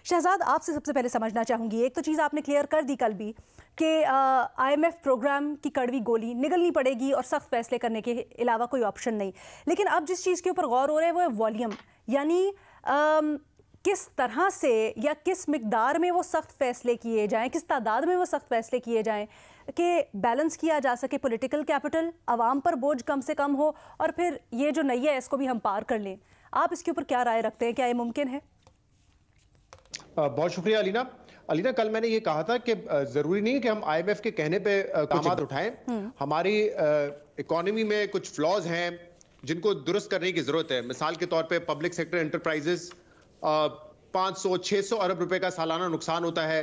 शहजाद, आपसे सबसे पहले समझना चाहूँगी, एक तो चीज़ आपने क्लियर कर दी कल भी कि IMF प्रोग्राम की कड़वी गोली निगलनी पड़ेगी और सख्त फैसले करने के अलावा कोई ऑप्शन नहीं। लेकिन अब जिस चीज़ के ऊपर गौर हो रहा है वो है वॉल्यूम, यानी किस तरह से या किस मिकदार में वो सख्त फैसले किए जाएं, किस तादाद में वो सख्त फैसले किए जाएं कि बैलेंस किया जा सके पॉलिटिकल कैपिटल, आवाम पर बोझ कम से कम हो और फिर ये जो नैया है इसको भी हम पार कर लें। आप इसके ऊपर क्या राय रखते हैं, क्या ये मुमकिन है? बहुत शुक्रिया अलीना, कल मैंने ये कहा था कि जरूरी नहीं है कि हम IMF के कहने पे इक़दाम उठाएं। हमारी इकोनॉमी में कुछ फ्लॉज हैं जिनको दुरुस्त करने की जरूरत है। मिसाल के तौर पे पब्लिक सेक्टर एंटरप्राइजेस 500-600 अरब रुपए का सालाना नुकसान होता है।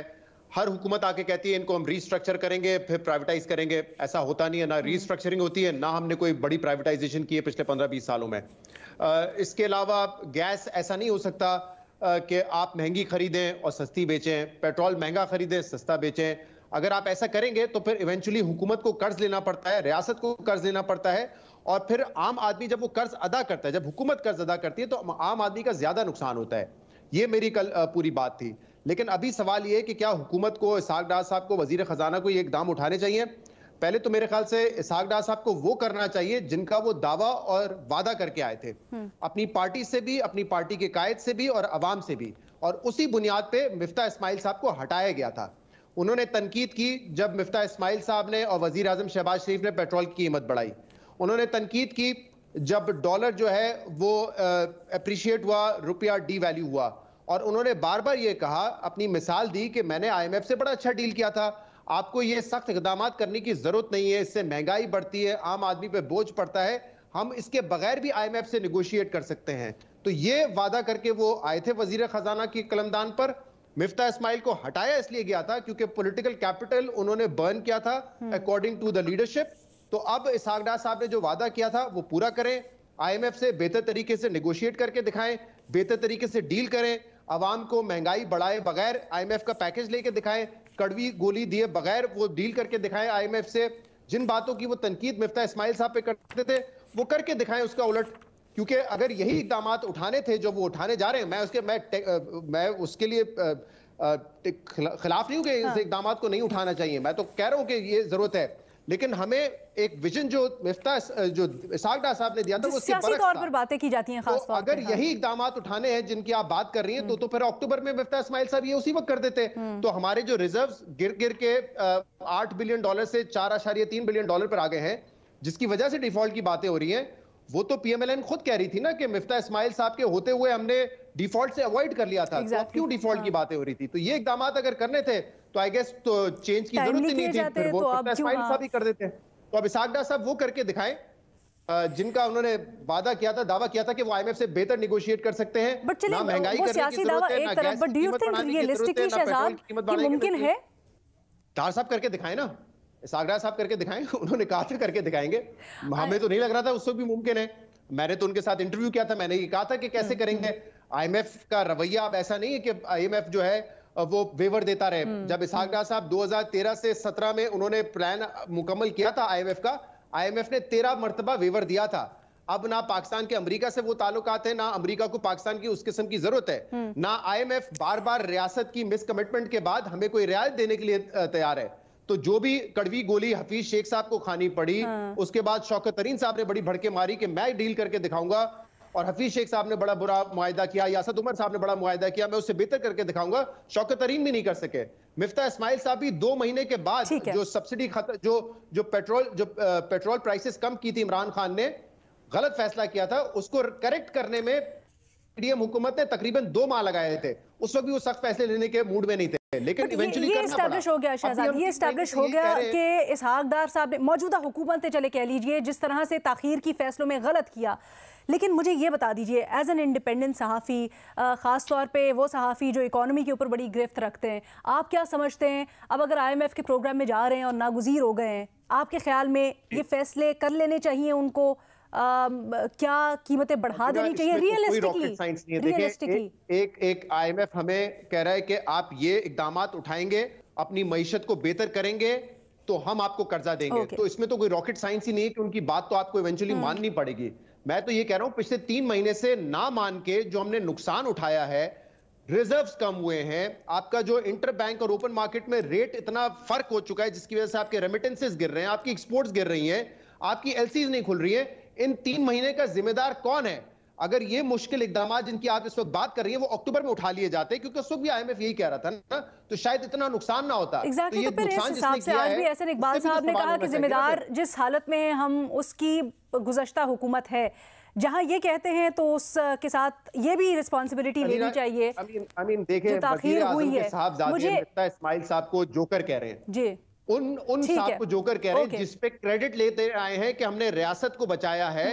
हर हुकूमत आके कहती है इनको हम रीस्ट्रक्चर करेंगे फिर प्राइवेटाइज करेंगे, ऐसा होता नहीं है। ना रीस्ट्रक्चरिंग होती है, ना हमने कोई बड़ी प्राइवेटाइजेशन की है पिछले 15-20 सालों में। इसके अलावा गैस, ऐसा नहीं हो सकता कि आप महंगी खरीदें और सस्ती बेचें, पेट्रोल महंगा खरीदें सस्ता बेचें। अगर आप ऐसा करेंगे तो फिर इवेंचुअली हुकूमत को कर्ज लेना पड़ता है, रियासत को कर्ज लेना पड़ता है, और फिर आम आदमी जब वो कर्ज अदा करता है, जब हुकूमत कर्ज अदा करती है तो आम आदमी का ज्यादा नुकसान होता है। ये मेरी कल पूरी बात थी। लेकिन अभी सवाल ये है कि क्या हुकूमत को, इसहाक डार साहब को, वजीर खजाना को ये इकदाम उठाने चाहिए? पहले तो मेरे ख्याल से इसहाक डार साहब को वो करना चाहिए जिनका वो दावा और वादा करके आए थे, अपनी पार्टी से भी, अपनी पार्टी के कायद से भी और अवाम से भी। और उसी बुनियाद पे मिफ्ता इस्माइल साहब को हटाया गया था। उन्होंने तनकीद की जब मिफ्ता इस्माइल साहब ने और वजीर आजम शहबाज शरीफ ने पेट्रोल की कीमत बढ़ाई। उन्होंने तनकीद की जब डॉलर जो है वो अप्रिशिएट हुआ, रुपया डी वैल्यू हुआ। और उन्होंने बार बार ये कहा, अपनी मिसाल दी कि मैंने IMF से बड़ा अच्छा डील किया था, आपको ये सख्त इक़दामात करने की जरूरत नहीं है, इससे महंगाई बढ़ती है, आम आदमी पे बोझ पड़ता है, हम इसके बगैर भी IMF से निगोशिएट कर सकते हैं। तो ये वादा करके वो आए थे वजीर खजाना की कलमदान पर। मिफ्ता इस्माइल को हटाया इसलिए गया था क्योंकि पॉलिटिकल कैपिटल उन्होंने बर्न किया था अकॉर्डिंग टू द लीडरशिप। तो अब इसहाक डार साहब ने जो वादा किया था वो पूरा करें, IMF से बेहतर तरीके से निगोशिएट करके दिखाएं, बेहतर तरीके से डील करें, आवाम को महंगाई बढ़ाए बगैर IMF का पैकेज लेके दिखाएं, कड़वी गोली दिए बगैर वो डील करके दिखाएं IMF से। जिन बातों की वो तनकीद मिफ्ता इस्माइल साहब पे करते थे वो करके दिखाएं उसका उलट। क्योंकि अगर यही इक़दामात उठाने थे जो वो उठाने जा रहे हैं, मैं उसके लिए खिलाफ नहीं हूं कि इस इक़दामात को नहीं उठाना चाहिए, मैं तो कह रहा हूं कि ये जरूरत है। लेकिन हमें एक विजन जो इसहाक डार साहब ने दिया था वो सियासी तौर पर बातें की जाती हैं, खास तौर पर अगर यही इक़दामात उठाने हैं जिनकी आप बात कर रही हैं तो फिर अक्टूबर में मिफ्ता इस्माइल साहब ये उसी वक्त कर देते। तो हमारे जो रिजर्व्स गिर गिर के $8 बिलियन से $4.3 बिलियन पर आ गए हैं, जिसकी वजह से डिफॉल्ट की बातें हो रही हैं। वो तो PMLN खुद कह रही थी ना कि मिफ्ता इस्माइल साहब के होते हुए हमने डिफॉल्ट से अवॉइड कर लिया था। तो क्यों डिफॉल्ट की बातें हो रही थी? तो ये इक़दामात अगर करने थे तो आई गेस तो चेंज की जरूरत ही नहीं थी, फिर वो मिफ्ता इस्माइल साहब ही कर देते। तो अब इसहाक डार साहब वो करके दिखाएं जिनका उन्होंने वादा किया था, दावा किया था कि वो IMF से बेहतर निगोशिएट कर सकते हैं। बट चलिए, वो सियासी दावा एक तरफ, but do you think realistically Shehzad ये मुमकिन है? डार साहब करके दिखाएं ना, इसहाक डार साहब करके दिखाएं। उन्होंने कहा था करके दिखाएंगे, हमें तो नहीं लग रहा था उससे भी मुमकिन है। मैंने तो उनके साथ इंटरव्यू किया था, मैंने ये कहा था कि कैसे करेंगे। IMF का रवैया अब ऐसा नहीं है कि IMF जो है वो वेवर देता रहे। जब इसहाक डार साहब 2013 से 17 में उन्होंने प्लान मुकम्मल किया था IMF का, IMF ने 13 मरतबा वेवर दिया था। अब ना पाकिस्तान के अमेरिका से वो ताल्लुकात है, ना अमेरिका को पाकिस्तान की उस किस्म की जरूरत है, ना IMF बार बार रियासत की मिस कमिटमेंट के बाद हमें कोई रियायत देने के लिए तैयार है। तो जो भी कड़वी गोली हफीज शेख साहब को खानी पड़ी, उसके बाद शौकत तरीन साहब ने बड़ी भड़के मारी कि मैं डील करके दिखाऊंगा, और हफीज शेख साहब ने बड़ा बुरा मुआहिदा किया, यासद उमर साहब ने बड़ा मुआहिदा किया, मैं उससे बेहतर करके दिखाऊंगा। शौकत तरीन भी नहीं कर सके। मिफ्ता इस्माइल साहब भी 2 महीने के बाद जो सब्सिडी जो पेट्रोल प्राइसेस कम की थी, इमरान खान ने गलत फैसला किया था, उसको करेक्ट करने में पीडीएम हुकूमत ने तकरीबन 2 माह लगाए थे। उस वक्त भी वो सख्त फैसले लेने के मूड में नहीं थे, लेकिन इवेंचुअली ये एस्टैब्लिश हो गया शहजाद, ये एस्टैब्लिश हो गया कि इसहाक डार साहब ने, मौजूदा हुकूमत ने, चले कह लीजिए, जिस तरह से ताखीर की फैसलों में गलत किया। लेकिन मुझे ये बता दीजिए, एज एन इंडिपेंडेंट सहाफ़ी, ख़ास तौर पे वो सहाफ़ी जो इकोनॉमी के ऊपर बड़ी गिरफ्त रखते हैं, आप क्या समझते हैं अब अगर IMF के प्रोग्राम में जा रहे हैं और नागुज़ीर हो गए हैं, आपके ख्याल में ये फैसले कर लेने चाहिए उनको? क्या कीमतें बढ़ा देनी चाहिए? रियलिस्टिकली एक IMF हमें कह रहा है कि आप ये इक़दामात उठाएंगे, अपनी मईशत को बेहतर करेंगे तो हम आपको कर्जा देंगे। तो इसमें तो कोई रॉकेट साइंस ही नहीं है कि उनकी बात तो आपको इवेंचुअली माननी पड़ेगी। मैं तो ये कह रहा हूं, पिछले 3 महीने से ना मान के जो हमने नुकसान उठाया है, रिजर्व्स कम हुए हैं, आपका जो इंटर बैंक और ओपन मार्केट में रेट इतना फर्क हो चुका है जिसकी वजह से आपके रेमिटेंसेस गिर रहे हैं, आपकी एक्सपोर्ट्स गिर रही हैं, आपकी एलसीज नहीं खुल रही है। इन 3 महीने का जिम्मेदार कौन है? अगर ये मुश्किल इकदाम जिनकी आप इस वक्त बात कर रही हैं वो अक्टूबर में उठा लिए जाते, क्योंकि उस वक्त भी आईएमएफ यही कह रहा था ना, तो शायद इतना नुकसान ना होता। Exactly, तो फिर इस हिसाब से आज भी एहसन इकबाल साहब ने कहा कि जिम्मेदार जिस हालत में है हम उसकी गुज़श्ता हुकूमत है, जहां ये कहते हैं तो उसके साथ ये भी रिस्पॉन्सिबिलिटी लेनी चाहिए। देखिए, वज़ीर आज़म के साहबजादे इस्माइल साहब को जोकर कह रहे हैं जी, उन साहब को जोकर कह रहे हैं जिस पे क्रेडिट लेते आए हैं कि हमने रियासत को बचाया है।